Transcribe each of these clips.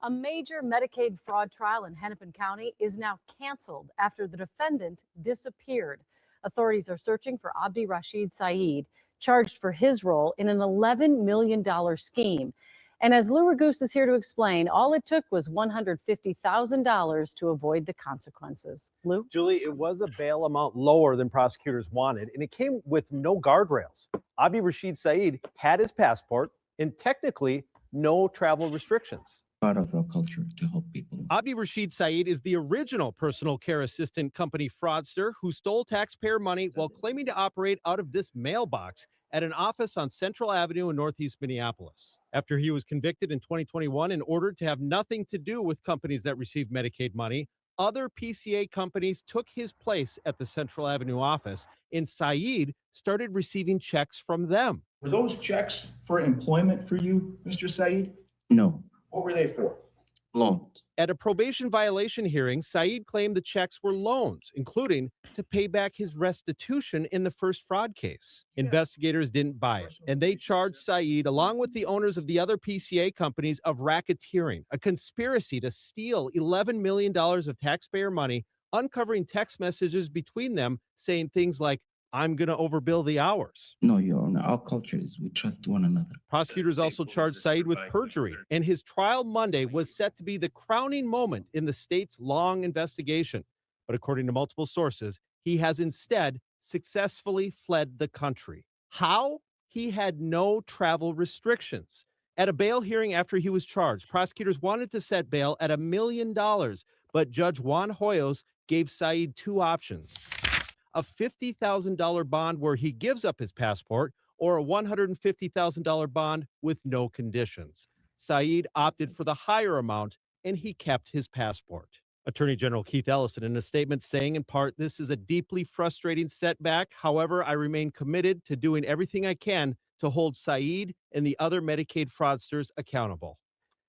A major Medicaid fraud trial in Hennepin County is now canceled after the defendant disappeared. Authorities are searching for Abdirashid Said, charged for his role in an $11 million scheme. And as Lou Ragoose is here to explain, all it took was $150,000 to avoid the consequences. Lou? Julie, it was a bail amount lower than prosecutors wanted, and it came with no guardrails. Abdirashid Said had his passport and technically no travel restrictions. Part of our culture to help people. Abdirashid Said is the original personal care assistant company fraudster who stole taxpayer money while claiming to operate out of this mailbox at an office on Central Avenue in Northeast Minneapolis. After he was convicted in 2021 and ordered to have nothing to do with companies that receive Medicaid money, other PCA companies took his place at the Central Avenue office, and Said started receiving checks from them. Were those checks for employment for you, Mr. Said? No. What were they for? Loans. At a probation violation hearing, Said claimed the checks were loans, including to pay back his restitution in the first fraud case. Investigators didn't buy it, and they charged Said, along with the owners of the other PCA companies, of racketeering, a conspiracy to steal $11 million of taxpayer money, uncovering text messages between them saying things like, "I'm going to overbill the hours." No, Your Honor. Our culture is we trust one another. Prosecutors also charged Said with perjury, and his trial Monday was set to be the crowning moment in the state's long investigation. But according to multiple sources, he has instead successfully fled the country. How? He had no travel restrictions. At a bail hearing after he was charged, prosecutors wanted to set bail at $1 million, but Judge Juan Hoyos gave Said two options: a $50,000 bond where he gives up his passport, or a $150,000 bond with no conditions. Said opted for the higher amount, and he kept his passport. Attorney General Keith Ellison in a statement saying, in part, "This is a deeply frustrating setback. However, I remain committed to doing everything I can to hold Said and the other Medicaid fraudsters accountable."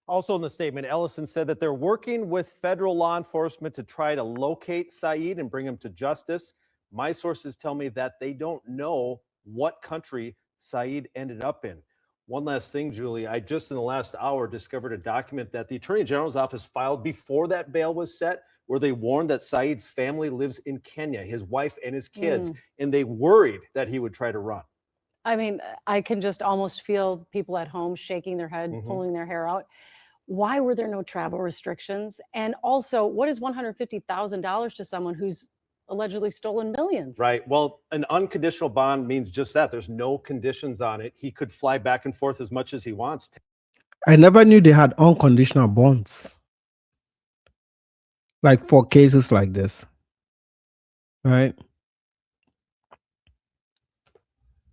Also in the statement, Ellison said that they're working with federal law enforcement to try to locate Said and bring him to justice. My sources tell me that they don't know what country Said ended up in. One last thing, Julie, I just in the last hour discovered a document that the Attorney General's office filed before that bail was set, where they warned that Said's family lives in Kenya, his wife and his kids, and they worried that he would try to run. I mean, I can just almost feel people at home shaking their head, pulling their hair out. Why were there no travel restrictions? And also, what is $150,000 to someone who's allegedly stolen millions? Right. Well, an unconditional bond means just that. There's no conditions on it. He could fly back and forth as much as he wants. I never knew they had unconditional bonds, like for cases like this, right?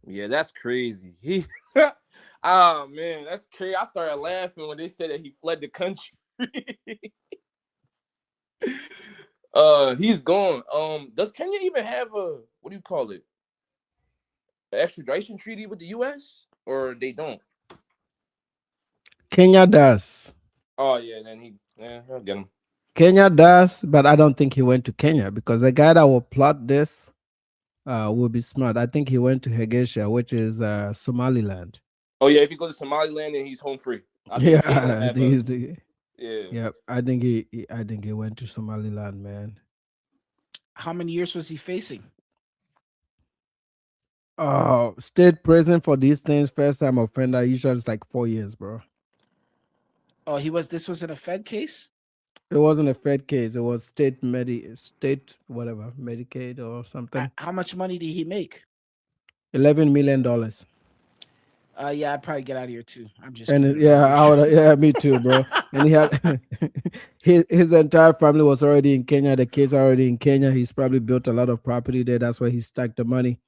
Yeah, that's crazy. Oh man, that's crazy. I started laughing when they said that he fled the country. He's gone. Does Kenya even have a, what do you call it, an extradition treaty with the U.S. or they don't? Kenya does. Oh yeah, then I'll get him. Kenya does, but I don't think he went to Kenya because the guy that will plot this will be smart. I think he went to Hargeisa, which is Somaliland. Oh yeah, if he goes to Somaliland, then he's home free. I Yeah, I think he's the. Yeah. Yeah, I think he went to Somaliland, man. How many years was he facing? State prison for these things, first time offender, usually it's like 4 years, bro. Oh, this wasn't a Fed case? It wasn't a Fed case. It was state whatever, Medicaid or something. How much money did he make? $11 million. Yeah, I'd probably get out of here too. I'm just me too, bro. And he had his entire family was already in Kenya. The kids are already in Kenya. He's probably built a lot of property there. That's where he stacked the money.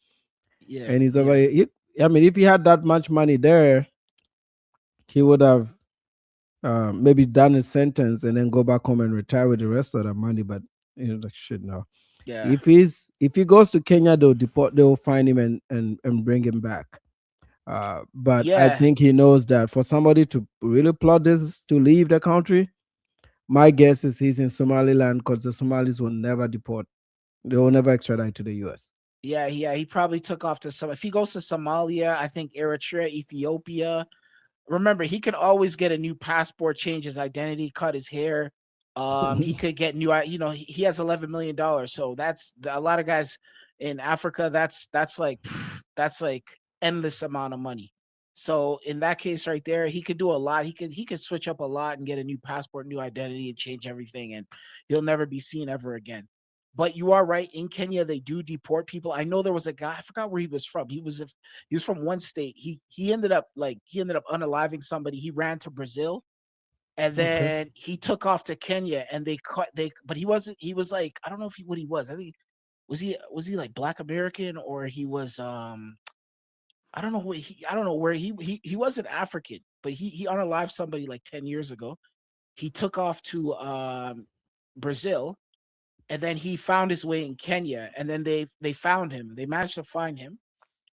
Yeah, and he's over. If he had that much money there, he would have maybe done his sentence and then go back home and retire with the rest of the money. But like shit, no. Yeah. If he goes to Kenya, they'll find him and bring him back. But Yeah. I think he knows that for somebody to really plot this to leave the country, my guess is he's in Somaliland because the Somalis will never deport. They will never extradite to the U.S. Yeah, he probably took off to some. If he goes to Somalia, I think Eritrea, Ethiopia, remember, he can always get a new passport, change his identity, cut his hair. He could get new, he has $11 million. So that's a lot of guys in Africa. That's like endless amount of money. So in that case right there, he could do a lot. He could switch up a lot and get a new passport, new identity, and change everything, and he'll never be seen ever again. But you are right. In Kenya, they do deport people. I know there was a guy, I forgot where he was from. He was from one state. He ended up unaliving somebody. He ran to Brazil, and then he took off to Kenya, and but he wasn't. He was like, I don't know what he was. I think was he like Black American, or he was I don't know where he wasn't African, but he unalived somebody like 10 years ago. He took off to Brazil, and then he found his way in Kenya, and then they found him. They managed to find him,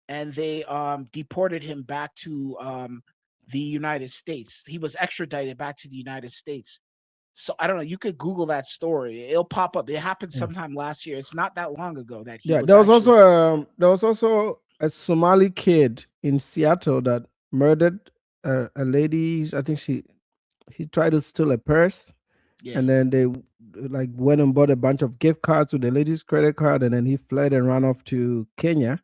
and they deported him back to the United States. He was extradited back to the United States. So I don't know. You could Google that story; it'll pop up. It happened sometime last year. It's not that long ago that he was there was also a Somali kid in Seattle that murdered a lady. I think he tried to steal a purse, and then they like went and bought a bunch of gift cards with the lady's credit card, and then he fled and ran off to Kenya.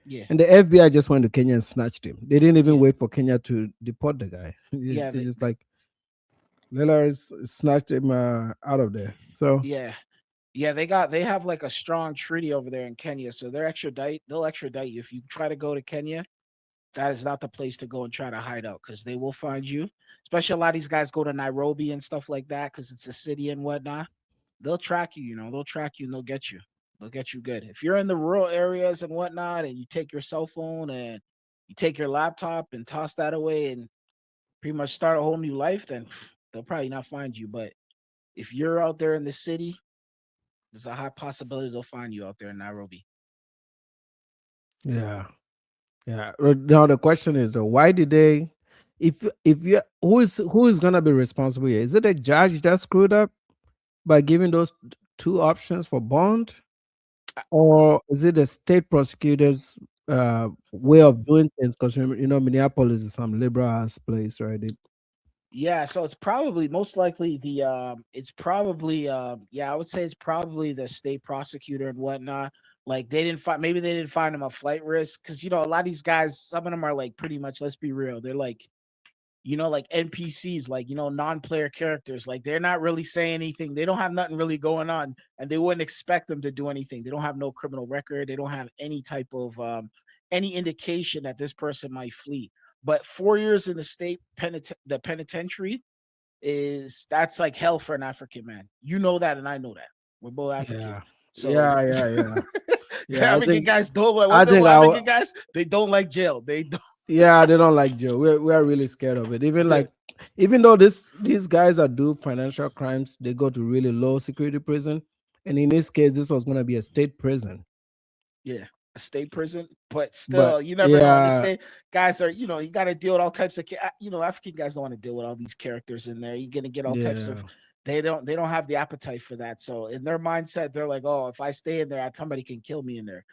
Yeah. And the FBI just went to Kenya and snatched him. They didn't even wait for Kenya to deport the guy. They just like Lillard snatched him out of there. So they have like a strong treaty over there in Kenya. So they'll extradite you if you try to go to Kenya. That is not the place to go and try to hide out, because they will find you. Especially a lot of these guys go to Nairobi and stuff like that because it's a city and whatnot. They'll track you, they'll track you and they'll get you. They'll get you good. If you're in the rural areas and whatnot, and you take your cell phone and you take your laptop and toss that away and pretty much start a whole new life, then they'll probably not find you. But if you're out there in the city, there's a high possibility they'll find you out there in Nairobi. yeah. Now the question is, though, why did they? If you who is gonna be responsible here? Is it a judge that screwed up by giving those two options for bond, or is it the state prosecutors' way of doing things? Because Minneapolis is some liberal ass place, right? Yeah, so it's probably most likely I would say it's probably the state prosecutor and whatnot. Like they didn't find him a flight risk, because a lot of these guys, some of them are like pretty much, let's be real, they're like, like NPCs, like non-player characters. Like they're not really saying anything. They don't have nothing really going on, and they wouldn't expect them to do anything. They don't have no criminal record. They don't have any type of any indication that this person might flee. But 4 years in the state penitentiary that's like hell for an African man. You know that, and I know that. We're both African. Yeah. So Yeah. African guys don't like. African guys, they don't like jail. They don't. Yeah, they don't like jail. We're really scared of it. Even though these guys are do financial crimes, they go to really low security prison. And in this case, this was going to be a state prison. Yeah, a state prison, but still, you never know. The state guys are, you got to deal with all types of, African guys don't want to deal with all these characters in there. You're gonna get all types of. They don't have the appetite for that. So in their mindset, they're like, oh, if I stay in there, somebody can kill me in there.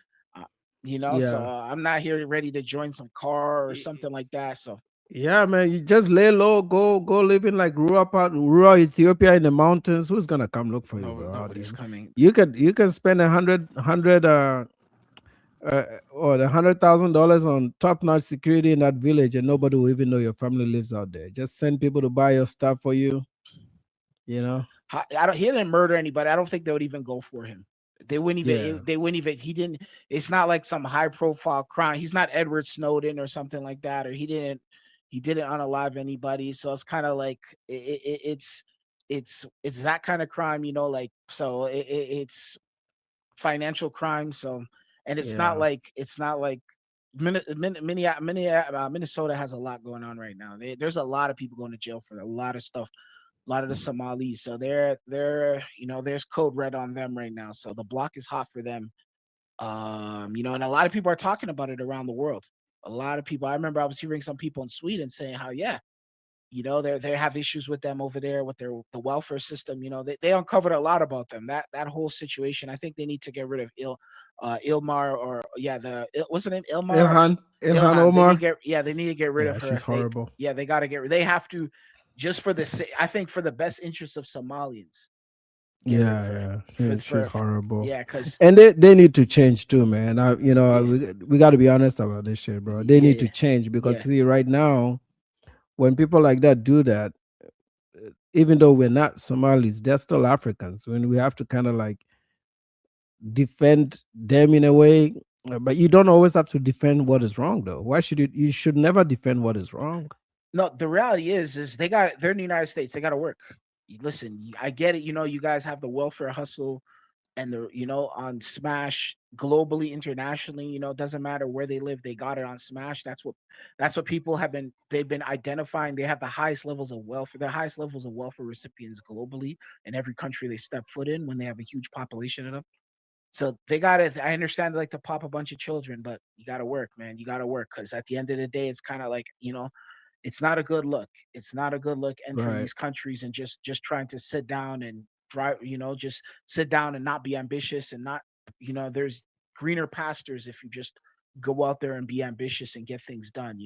So I'm not here ready to join some car or something like that. So yeah, man, you just lay low, go live in like rural Ethiopia in the mountains. Who's gonna come look for you, bro? Nobody's coming. You can spend $100,000 or $100,000 on top-notch security in that village, and nobody will even know your family lives out there. Just send people to buy your stuff for you. He didn't murder anybody. I don't think they would even go for him. They wouldn't even. He didn't. It's not like some high-profile crime. He's not Edward Snowden or something like that, or he didn't unalive anybody. So it's kind of like it's that kind of crime, so it's financial crime. So, and it's not like Minnesota has a lot going on right now. There's a lot of people going to jail for a lot of stuff. A lot of the Somalis, so they're there's code red on them right now. So the block is hot for them, and a lot of people are talking about it around the world. A lot of people. I remember I was hearing some people in Sweden saying how You know, they have issues with them over there with the welfare system. You know, they uncovered a lot about them. That whole situation. I think they need to get rid of Ilmar, or what's her name, Ilmar? Ilhan They need to Omar. they need to get rid of her. She's horrible. They got to they have to, just for I think for the best interest of Somalians. Get rid of her. She's horrible. Yeah, because and they need to change too, man. We got to be honest about this shit, bro. They need to change because see, right now, when people like that do that, even though we're not Somalis, they're still Africans. When we have to kind of like defend them in a way, but you don't always have to defend what is wrong, though. Why should you? You should never defend what is wrong. No, the reality is they're in the United States. They got to work. Listen, I get it. You know, you guys have the welfare hustle and on Smash globally, internationally. You know, it doesn't matter where they live. They got it on Smash. That's what people they've been identifying. They have the highest levels of welfare, recipients globally in every country they step foot in when they have a huge population of them. So they got it. I understand they like to pop a bunch of children, but you got to work, man. You got to work, because at the end of the day, it's kind of like, it's not a good look. It's not a good look entering these countries and just trying to sit down and drive, just sit down and not be ambitious and not, there's greener pastures if you just go out there and be ambitious and get things done.